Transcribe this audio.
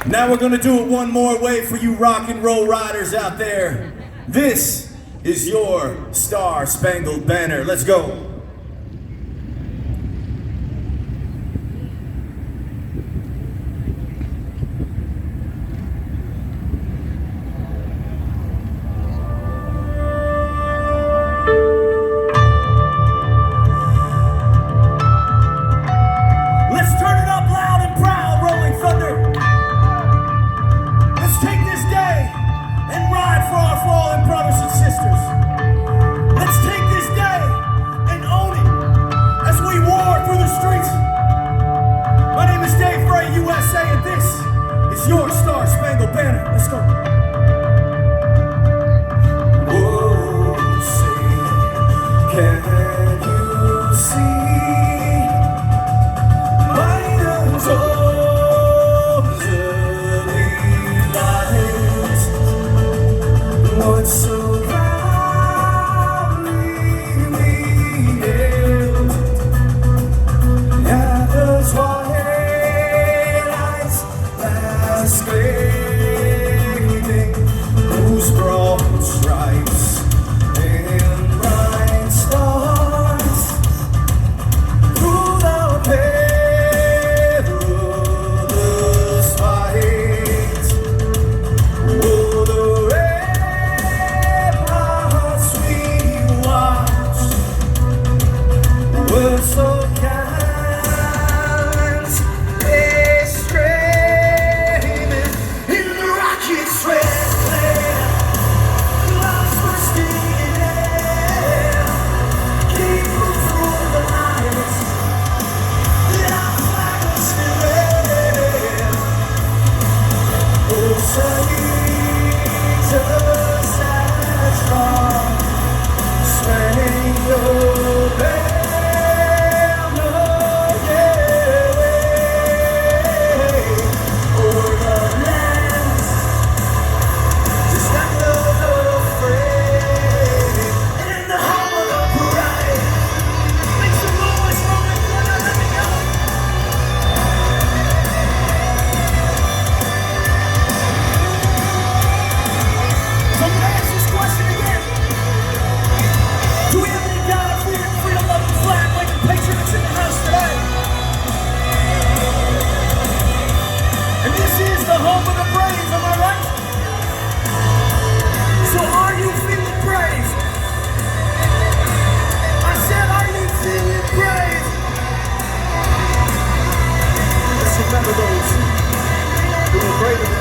Now we're gonna do it one more way for you rock and roll riders out there. This is your Star Spangled Banner. Let's go. Your Star Spangled Banner. Let's go. Oh, say, can you see miners of early light? What's so proudly we hailed at the twilight's scraping, whose broad stripes and bright stars through the perilous fight. Oh, the ramparts we watched were so remember those who were greater than